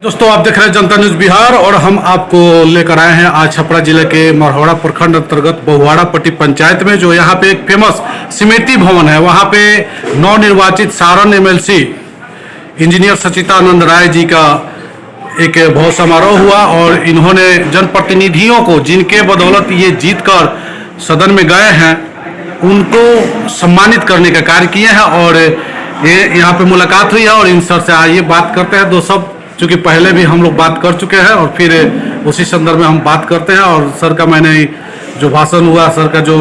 दोस्तों आप देख रहे हैं जनता न्यूज बिहार और हम आपको लेकर आए हैं आज छपरा जिले के मरहौड़ा प्रखंड अंतर्गत बहुवाड़ा पट्टी पंचायत में जो यहाँ पे एक फेमस स्मृति भवन है। वहाँ पे नवनिर्वाचित सारण एमएलसी इंजीनियर सचितानंद राय जी का एक भव्य समारोह हुआ और इन्होंने जनप्रतिनिधियों को जिनके बदौलत ये जीत कर सदन में गए हैं उनको सम्मानित करने का कार्य किए हैं। और ये यहाँ पे मुलाकात हुई है और इन सर से आइए बात करते हैं। दो सब चूँकि पहले भी हम लोग बात कर चुके हैं और फिर उसी संदर्भ में हम बात करते हैं। और सर का मैंने जो भाषण हुआ, सर का जो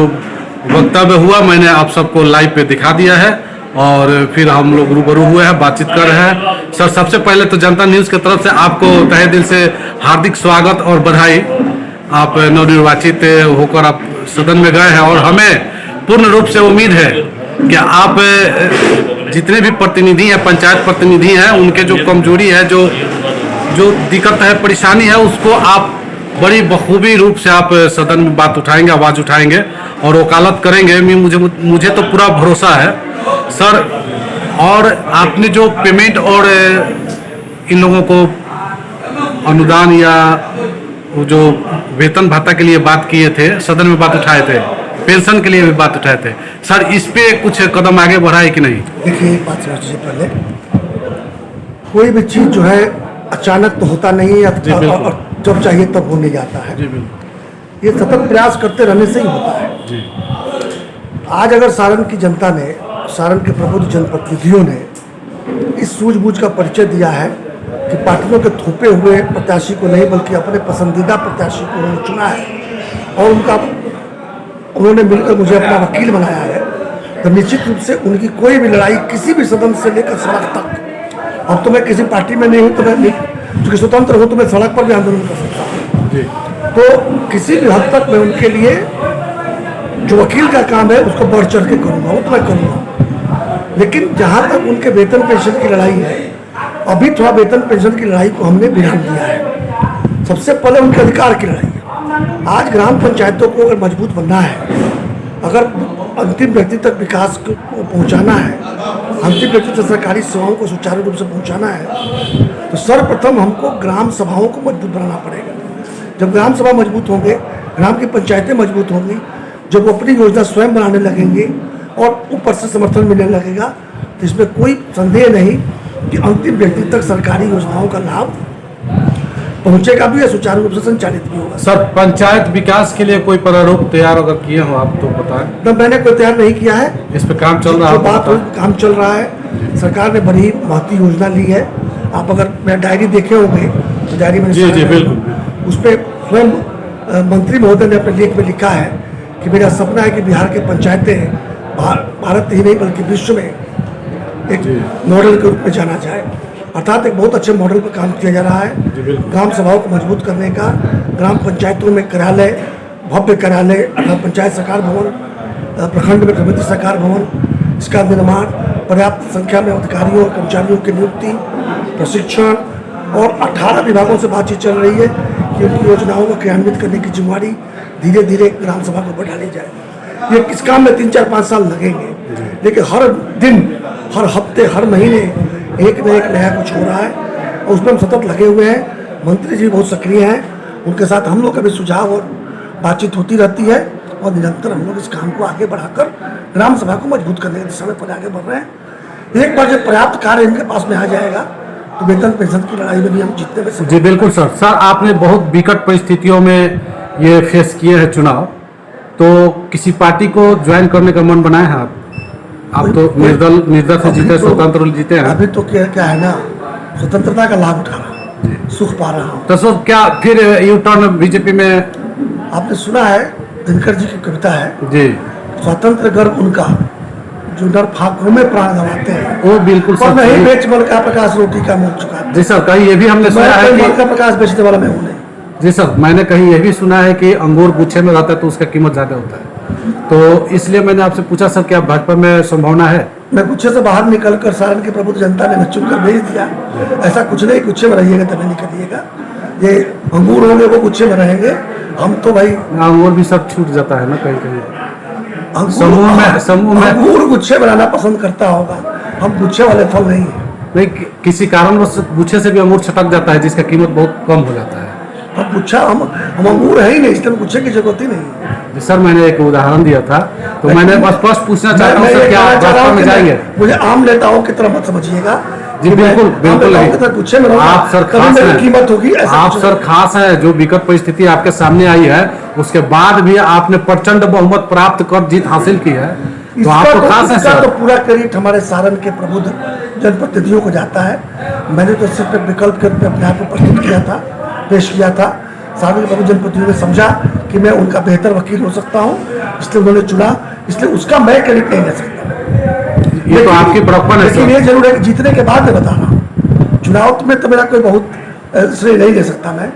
वक्तव्य हुआ, मैंने आप सबको लाइव पे दिखा दिया है और फिर हम लोग रूबरू हुए हैं, बातचीत कर रहे हैं। सर सबसे पहले तो जनता न्यूज़ की तरफ से आपको तहे दिल से हार्दिक स्वागत और बधाई। आप नवनिर्वाचित होकर आप सदन में गए हैं और हमें पूर्ण रूप से उम्मीद है कि आप जितने भी प्रतिनिधि हैं, पंचायत प्रतिनिधि हैं, उनके जो कमजोरी है, जो दिक्कत है, परेशानी है, उसको आप बड़ी बखूबी रूप से आप सदन में बात उठाएंगे, आवाज़ उठाएंगे और वकालत करेंगे। मुझे तो पूरा भरोसा है सर। और आपने जो पेमेंट और इन लोगों को अनुदान या वो जो वेतन भत्ता के लिए बात किए थे, सदन में बात उठाए थे, पेंशन के लिए भी बात उठाए थे सर, इस पे कुछ कदम आगे बढ़ा है कि नहीं? देखिए एक बात समझिए, पहले कोई भी चीज़ जो है अचानक तो होता नहीं है और जब चाहिए तब हो नहीं जाता है। ये सतत प्रयास करते रहने से ही होता है जी। आज अगर सारण की जनता ने, सारण के प्रबुद्ध जनप्रतिनिधियों ने इस सूझबूझ का परिचय दिया है कि पार्टियों के थोपे हुए प्रत्याशी को नहीं बल्कि अपने पसंदीदा प्रत्याशी को उन्होंने चुना है और उन्होंने मिलकर मुझे अपना वकील बनाया है, तो निश्चित रूप से उनकी कोई भी लड़ाई किसी भी सदन से लेकर सड़क तक, अब तो मैं किसी पार्टी में नहीं हूँ, तो मैं चूँकि स्वतंत्र हूँ तो मैं सड़क पर भी आंदोलन कर सकता हूँ। तो किसी भी हद तक मैं उनके लिए जो वकील का काम है उसको बढ़ चढ़ के करूँगा, वो तो मैं करूँगा। लेकिन जहाँ तक उनके वेतन पेंशन की लड़ाई है, अभी थोड़ा वेतन पेंशन की लड़ाई को हमने विराम दिया है। सबसे पहले उनके अधिकार की लड़ाई है। आज ग्राम पंचायतों को अगर मजबूत बनना है, अगर अंतिम व्यक्ति तक विकास को पहुंचाना है, अंतिम व्यक्ति तक सरकारी सेवाओं को सुचारू रूप से पहुंचाना है, तो सर्वप्रथम हमको ग्राम सभाओं को मजबूत बनाना पड़ेगा। जब ग्राम सभा मजबूत होंगे, ग्राम की पंचायतें मजबूत होंगी, जब वो अपनी योजना स्वयं बनाने लगेंगे और ऊपर से समर्थन मिलने लगेगा, तो इसमें कोई संदेह नहीं कि अंतिम व्यक्ति तक सरकारी योजनाओं का लाभ पहुंचेगा भी या सुचारू रूप से संचालित भी होगा। सर पंचायत विकास के लिए कोई प्रारूप तैयार अगर किए हो आप तो बताएं। तो मैंने कोई तैयार नहीं किया है, इस पे काम चल रहा है। बात काम चल रहा है, सरकार ने बड़ी महती योजना ली है। आप अगर मेरा डायरी देखे होंगे तो डायरी में जी बिल्कुल उस पर स्वयं मंत्री महोदय ने अपने लेख में लिखा है कि मेरा सपना है कि बिहार के पंचायतें भारत ही नहीं बल्कि विश्व में एक मॉडल के रूप में जाना जाए। अर्थात एक बहुत अच्छे मॉडल पर काम किया जा रहा है। ग्राम सभाओं को मजबूत करने का, ग्राम पंचायतों में कार्यालय, भव्य कार्यालय, पंचायत सरकार भवन, प्रखंड में समिति सरकार भवन, इसका निर्माण, पर्याप्त संख्या में अधिकारियों और कर्मचारियों की नियुक्ति, प्रशिक्षण और 18 विभागों से बातचीत चल रही है कि उनकी योजनाओं को क्रियान्वित करने की जिम्मेवारी धीरे धीरे ग्राम सभा को बढ़ा ली जाए। ये इस काम में 3-4-5 साल लगेंगे, लेकिन हर दिन, हर हफ्ते, हर महीने एक न एक नया कुछ हो रहा है और उसमें हम सतत लगे हुए हैं। मंत्री जी बहुत सक्रिय हैं, उनके साथ हम लोग का भी सुझाव और बातचीत होती रहती है और निरंतर हम लोग इस काम को आगे बढ़ाकर ग्राम सभा को मजबूत करने की दिशा में पर आगे बढ़ रहे हैं। एक बार जब पर्याप्त कार्य इनके पास में आ जाएगा तो वेतन पेंशन की लड़ाई में भी हम जीतने में जी बिल्कुल सर। सर आपने बहुत विकट परिस्थितियों में ये फेस किए हैं चुनाव, तो किसी पार्टी को ज्वाइन करने का मन बनाया है आप तो निर्दल से जीते, स्वतंत्र जीते हैं। अभी तो क्या है ना, स्वतंत्रता का लाभ उठा रहा, सुख पा रहा हूँ। तो सर क्या फिर यू टर्न बीजेपी में? आपने सुना है दिनकर जी की कविता है जी, स्वतंत्र गर्व उनका जो नर फाकों में प्राण गंवाते हैं, वो बिल्कुल पर नहीं बेच मन का प्रकाश रोटी का मुंह चुका। जी सर, कहीं ये भी हमने सुना है कि मन का प्रकाश बेचने वाला मैं हूँ नहीं। जी सर, मैंने कहीं ये भी सुना है कि अंगूर गुच्छे में रहता है तो उसका कीमत ज्यादा होता है, तो इसलिए मैंने आपसे पूछा सर क्या भाजपा में संभावना है? मैं गुच्छे से बाहर निकलकर सारण की प्रबुद्ध जनता ने चुनकर भेज दिया। ऐसा कुछ नहीं, गुच्छे में रहिएगा तभी निकलिएगा। ये अंगूर होंगे वो गुच्छे में रहेंगे, हम तो भाई अंगूर भी सब छूट जाता है ना कहीं कहीं। समूह में अंगूर गुच्छे बनाना पसंद करता होगा, हम गुच्छे वाले फल नहीं है। नहीं किसी कारणवश गुच्छे से भी अंगूर छटक जाता है जिसका कीमत बहुत कम हो जाता है। अब पूछा हम अंगूर है ही नहीं, इसलिए पूछे की जरूरत ही नहीं। जी सर, मैंने एक उदाहरण दिया था तो मैंने बस स्पष्ट पूछना चाहता हूँ मैं सर, ये क्या कहना आप चाह रहा रास्ता हूं में कि जाएंगे? मुझे आम नेताओं की तरह मत समझिएगा। जी बिल्कुल बिल्कुल नहीं। पूछे में आप सर कभी खास मेरी हैं, कीमत होगी ऐसा आप कुछ सर नहीं। खास है। जो विकट परिस्थिति आपके सामने आई है उसके बाद भी आपने प्रचंड बहुमत प्राप्त कर जीत हासिल की है, तो आप तो खास है इसका सर। तो पूरा क्रेडिट हमारे सारण के प्रबुद्ध जनप्रतिनिधियों को जाता है। मैंने तो सिर्फ एक विकल्प के रूप में अपने आप को प्रस्तुत किया था, पेश किया था। सारण के प्रबुद्ध जनप्रतिनिधियों ने समझा कि मैं उनका बेहतर वकील हो सकता हूँ, इसलिए उन्होंने चुना। इसलिए उसका मैं क्रेडिट नहीं ले सकता। ये तो आपकी बड़प्पन है लेकिन सर। ये जरूर है कि जीतने के बाद मैं बता रहा हूँ, चुनाव में तो मेरा कोई बहुत श्रेय नहीं ले सकता मैं,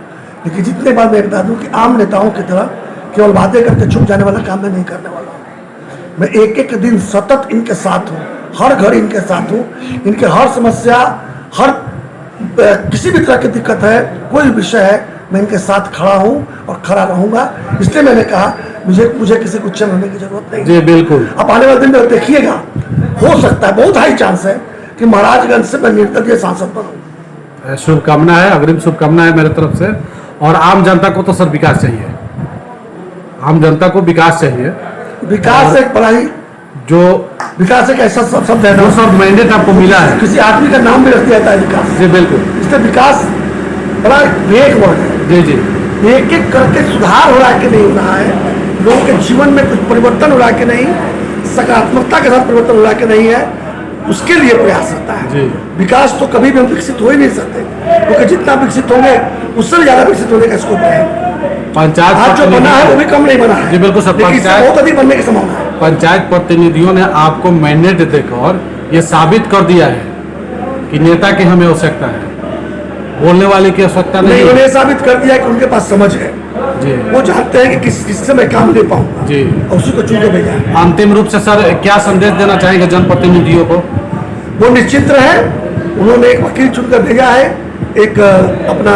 लेकिन जितने बार मैं बता दूं कि आम नेताओं की तरह केवल वादे करके छुप जाने वाला काम मैं नहीं करने वाला हूँ। मैं एक एक दिन सतत इनके साथ हूँ, हर घर इनके साथ हूँ। इनके हर समस्या, हर किसी भी तरह की दिक्कत है, कोई विषय है, मैं इनके साथ खड़ा हूँ और खड़ा रहूंगा। इसलिए मैंने कहा मुझे किसी को चैन होने की जरूरत नहीं। जी बिल्कुल। अब आने वाले दिन में देखिएगा, हो सकता है, बहुत हाई चांस है कि महाराजगंज से मैं निर्दलीय सांसद बनूं। शुभकामना है, अग्रिम शुभकामना है मेरे तरफ से। और आम जनता को तो सर विकास चाहिए, आम जनता को विकास चाहिए। विकास एक बड़ा ही, जो विकास एक ऐसा शब्द है जो ना, सर मैंडेट आपको मिला है। किसी आदमी का नाम भी रख दिया जाता है विकास। जी बिल्कुल। इसलिए विकास बड़ा वेग वर्ड है। जी जी एक एक करके सुधार हो रहा है कि नहीं हो रहा है, लोगों के जीवन में कुछ परिवर्तन हो रहा है कि नहीं, सकारात्मकता के साथ परिवर्तन हो रहा है कि नहीं है, उसके लिए प्रयास होता है। जी। विकास तो कभी भी हम विकसित हो ही नहीं सकते, क्योंकि जितना विकसित होंगे उससे भी ज्यादा विकसित होने का स्कोप है। पंचायत आज जो बना है वो भी कम नहीं बना है। जी बिल्कुल सर। लेकिन इससे बहुत अधिक बनने की संभावना है। पंचायत प्रतिनिधियों ने आपको मैंडेट देकर ये साबित कर दिया है कि नेता की हमें आवश्यकता है, बोलने वाले की आवश्यकता नहीं, नहीं। उन्होंने साबित कर दिया कि उनके पास समझ है। जी वो जानते हैं कि किससे मैं काम ले पाऊंगा जी। और उसी को चुन के भेजा है। अंतिम रूप से सर क्या संदेश देना चाहेंगे जनप्रतिनिधियों को? वो निश्चित रहे, उन्होंने एक वकील चुनकर भेजा है, एक अपना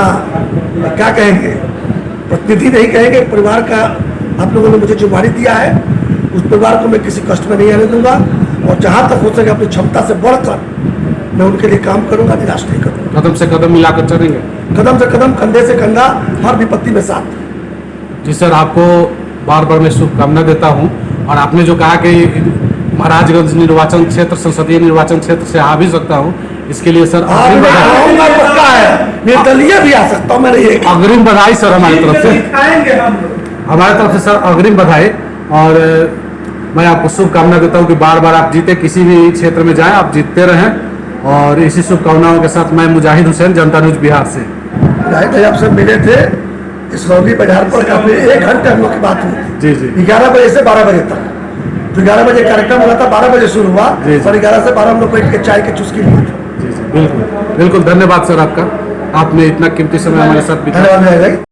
क्या कहेंगे, प्रतिनिधि नहीं कहेंगे, परिवार का आप लोगों ने मुझे जिम्मेदारी दिया है। उस परिवार को मैं किसी कष्ट में नहीं आने दूंगा और जहां तक हो सके अपनी क्षमता से बढ़कर मैं उनके लिए काम करूंगा, निराश नहीं करूंगा। कदम से कदम मिलाकर चलेंगे। कदम से कदम, कंधे से कंधा, हर विपत्ति में साथ। जी सर, आपको बार बार मैं शुभकामना देता हूं। और आपने जो कहा कि महाराजगंज निर्वाचन क्षेत्र, संसदीय निर्वाचन क्षेत्र से आ भी सकता हूं, इसके लिए सर अग्रिम बधाई। आऊंगा, पक्का है, निर्दलीय भी आ सकता हूं, मैंने ये अग्रिम बधाई सर हमारी तरफ से, हमारी तरफ से सर अग्रिम बधाई। और मैं आपको शुभकामना देता हूं कि बार बार आप जीते, किसी भी क्षेत्र में जाएं आप जीतते रहें। और इसी शुभकामनाओं के साथ मैं मुजाहिद हुसैन, जनता न्यूज बिहार से। जाहिद भाई आपसे मिले थे इसरौली बाजार पर, काफी 1 घंटे हम लोग की बात हुई थी। जी जी 11 बजे से 12 बजे तक। तो 11 बजे कार्यक्रम हुआ था, 12 बजे शुरू हुआ, जी, जी। 11:30 से 12 हम लोग बैठ के चाय की चुस्की लिए थे। जी जी बिल्कुल बिल्कुल। धन्यवाद सर आपका, आपने इतना कीमती समय हमारे साथ बिताया। धन्यवाद भाई।